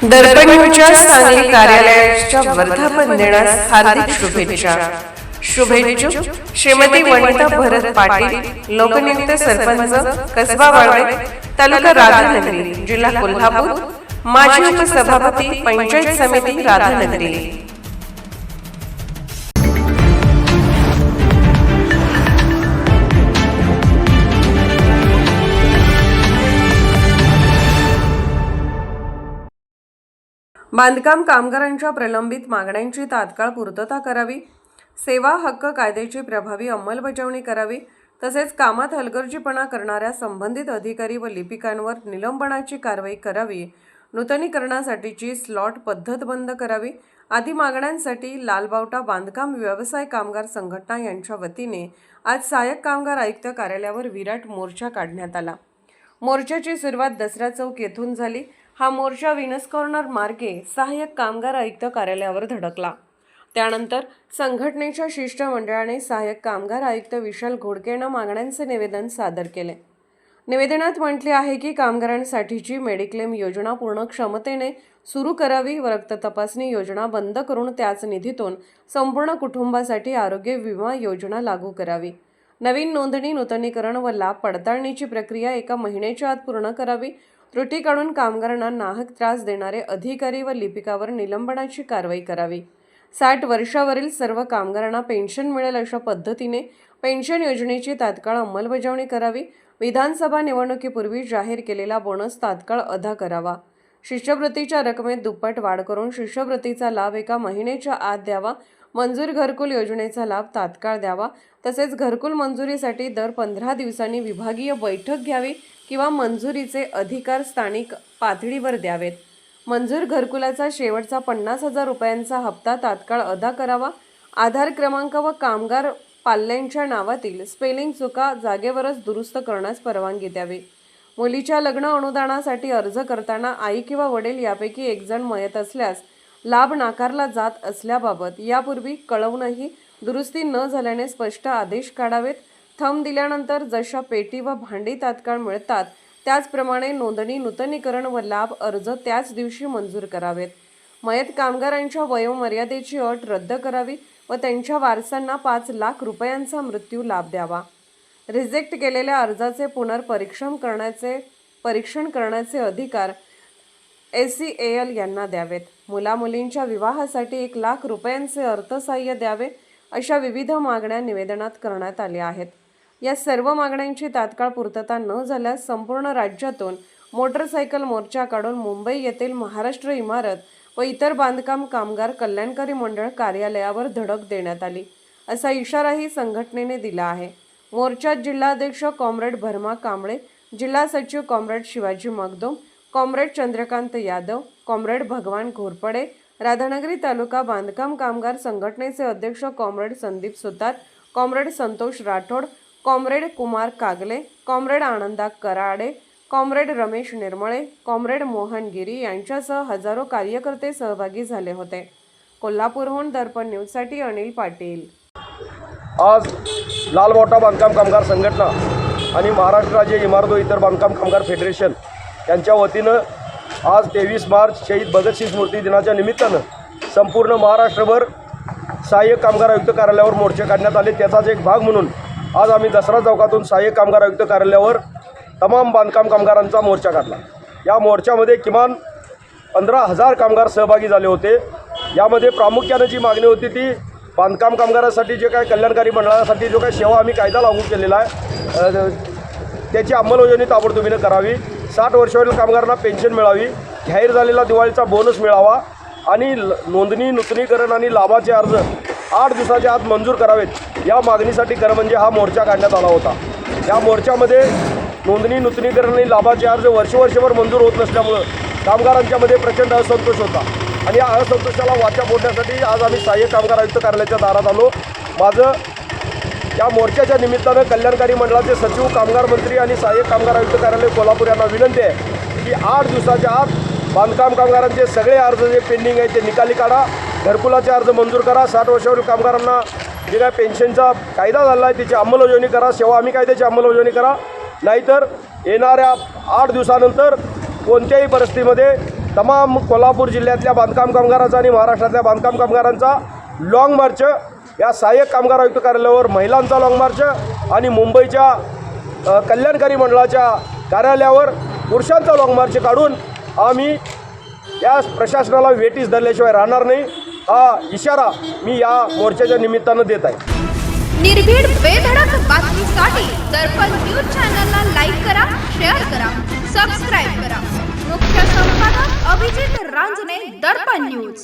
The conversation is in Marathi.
दर्पण न्यूजच्या सांगली कार्यालयाच्या वर्धापन दिनास हार्दिक शुभेच्छा. शुभेच्छुक श्रीमती वनिता भरत पाटील, लोकनियुक्त सरपंच कसबा वाळवे, तालुका राधानगरी, जिल्हा कोल्हापूर, माजी उपसभापती पंचायत समिती राधानगरी. बांधकाम कामगारांच्या प्रलंबित मागण्यांची तात्काळ पूर्तता करावी, सेवा हक्क कायद्याची प्रभावी अंमलबजावणी करावी, तसेच कामात हलगर्जीपणा करणाऱ्या संबंधित अधिकारी व लिपिकांवर निलंबनाची कारवाई करावी, नूतनीकरणासाठीची स्लॉट पद्धत बंद करावी आदी मागण्यांसाठी लालबावटा बांधकाम व्यवसाय कामगार संघटना यांच्या वतीने आज सहाय्यक कामगार आयुक्त कार्यालयावर विराट मोर्चा काढण्यात आला. मोर्चाची सुरुवात दसरा चौक येथून झाली. हा मोर्चा विनस कॉर्नर मार्गे सहाय्यक कामगार आयुक्त कार्यालयावर धडकला. त्यानंतर संघटनेच्या शिष्टमंडळाने सहाय्यक कामगार आयुक्त विशाल घोडके यांना मागण्यांचे निवेदन सादर केले. निवेदनात म्हटले आहे की कामगारांसाठीची मेडिक्लेम योजना पूर्ण क्षमतेने सुरू करावी व रक्त तपासणी योजना बंद करून त्याच निधीतून संपूर्ण कुटुंबासाठी आरोग्य विमा योजना लागू करावी. नवीन नोंदणी, नूतनीकरण व लाभ पडताळणीची प्रक्रिया 1 महिन्याच्या आत पूर्ण करावी. त्रुटी काढून कामगारांना नाहक त्रास देणारे अधिकारी व लिपिकावर निलंबनाची कारवाई करावी. 60 वर्षावरील सर्व कामगारांना पेन्शन मिळेल अशा पद्धतीने पेन्शन योजनेची तात्काळ अंमलबजावणी करावी. विधानसभा निवडणुकीपूर्वी जाहीर केलेला बोनस तात्काळ अदा करावा. शिष्यवृत्तीच्या रकमेत दुप्पट वाढ करून शिष्यवृत्तीचा लाभ 1 महिन्याच्या आत द्यावा. मंजूर घरकुल योजनेचा लाभ तात्काळ द्यावा. तसेच घरकुल मंजुरीसाठी दर 15 दिवसांनी विभागीय बैठक घ्यावी किंवा मंजुरीचे अधिकार स्थानिक पातळीवर द्यावेत. मंजूर घरकुलाचा शेवटचा 50,000 रुपयांचा हप्ता तात्काळ अदा करावा. आधार क्रमांक व कामगार पाल्यांच्या नावातील स्पेलिंग चुका जागेवरच दुरुस्त करण्यास परवानगी द्यावी. मुलीच्या लग्न अनुदानासाठी अर्ज करताना आई किंवा वडील यापैकी एक जण मयत असल्यास लाभ नाकारला जात असल्याबाबत यापूर्वी कळवूनही दुरुस्ती न झाल्याने स्पष्ट आदेश काढावेत. थंब दिल्यानंतर जशा पेटी व भांडी तात्काळ मिळतात त्याचप्रमाणे नोंदणी, नूतनीकरण व लाभ अर्ज त्याच दिवशी मंजूर करावेत. मयत कामगारांच्या वयोमर्यादेची अट रद्द करावी व त्यांच्या वारसांना 5 लाख रुपयांचा मृत्यू लाभ द्यावा. रिजेक्ट केलेल्या अर्जाचे पुनर्परीक्षण करण्याचे अधिकार SCAL यांना द्यावेत. मुलामुलींच्या विवाहासाठी 1 लाख रुपयांचे अर्थसहाय्य द्यावे अशा विविध मागण्या निवेदनात करण्यात आल्या आहेत. या सर्व मागण्यांची तात्काळ पूर्तता न झाल्यास संपूर्ण राज्यातून मोटरसायकल मोर्चा काढून मुंबई येथील महाराष्ट्र इमारत व इतर बांधकाम कामगार कल्याणकारी मंडळ कार्यालयावर धडक देण्यात आली असा इशाराही संघटनेने दिला आहे. मोर्चात जिल्हाध्यक्ष कॉम्रेड भरमा कांबळे, जिल्हा सचिव comrade Shivaji Magdum, comrade Chandrakant Yadav, comrade Bhagwan Ghorpade, Radhanagari taluka बांधकाम कामगार संघटनेचे अध्यक्ष comrade Sandeep Sutar, comrade Santosh Rathod, comrade Kumar Kagale, comrade Ananda Karade, comrade Ramesh Nirmale, comrade Mohan Giri यांच्यासह हजारो कार्यकर्ते सहभागी झाले होते. कोल्हापूरहून दर्पण न्यूजसाठी अनिल पाटील. आज लालबावटा बांधकाम कामगार संघटना आणि महाराष्ट्र राज्य इमारत व इतर बांधकाम कामगार फेडरेशन यांच्या वतीनं आज 23 मार्च शहीद भगतसिंग स्मृती दिनाच्या निमित्तानं संपूर्ण महाराष्ट्रभर सहाय्यक कामगार आयुक्त कार्यालयावर मोर्चे काढण्यात आले. त्याचाच एक भाग म्हणून आज आम्ही दसरा चौकातून सहाय्यक कामगार आयुक्त कार्यालयावर तमाम बांधकाम कामगारांचा मोर्चा काढला. या मोर्चामध्ये किमान 15,000 कामगार सहभागी झाले होते. यामध्ये प्रामुख्याने जी मागणी होती ती बांधकाम कामगारांसाठी जे काय कल्याणकारी मंडळासाठी जो काही सेवा आम्ही कायदा लागू केलेला आहे त्याची अंमलबजावणी ताबडतोबीने करावी. 60 वर्षावरील कामगारांना पेन्शन मिळावी, जाहीर झालेला दिवाळीचा बोनस मिळावा आणि नोंदणी, नूतनीकरण आणि लाभाचे अर्ज 8 दिवसाच्या आत मंजूर करावेत. या मागणीसाठी खरं म्हणजे हा मोर्चा काढण्यात आला होता. या मोर्चामध्ये नोंदणी, नूतनीकरण आणि लाभाचे अर्ज वर्षभर मंजूर होत नसल्यामुळं कामगारांच्यामध्ये प्रचंड असंतोष होता आणि या असंतोषाला वाचा फोडण्यासाठी आज आम्ही सहाय्यक कामगार आयुक्त कार्यालयाच्या दारात आलो. माझं या मोर्चाच्या निमित्तानं कल्याणकारी मंडळाचे सचिव, कामगार मंत्री आणि सहाय्यक कामगार आयुक्त कार्यालय कोल्हापूर यांना विनंती आहे की 8 दिवसाच्या आत बांधकाम कामगारांचे सगळे अर्ज जे पेंडिंग आहेत ते निकाली काढा. घरकुलाचे अर्ज मंजूर करा. 60 वर्षावरील कामगारांना जे काय पेन्शनचा कायदा झाला आहे त्याची अंमलबजावणी करा. सेवा हमी कायद्याची अंमलबजावणी करा. नाहीतर येणाऱ्या 8 दिवसानंतर कोणत्याही परिस्थितीमध्ये तमाम कोल्हापूर जिल्ह्यातल्या बांधकाम कामगारांचा आणि महाराष्ट्रातल्या बांधकाम कामगारांचा लाँग मार्च, या सहाय्यक कामगार आयुक्त कार्यालयावर महिलांचा लाँग मार्च आणि मुंबईच्या कल्याणकारी मंडळाच्या कार्यालयावर पुरुषांचा लाँग मार्च काढून आम्ही या प्रशासनाला वेटीस धरल्याशिवाय राहणार नाही, हा इशारा मी या मोर्चाच्या निमित्तानं देत आहे. निर्भीड बेधडक बातमीसाठी दर्पण न्यूज चॅनलला लाईक करा, शेअर करा, सबस्क्राईब करा. मुख्य संपादक अभिजित रांजणे, दर्पण न्यूज.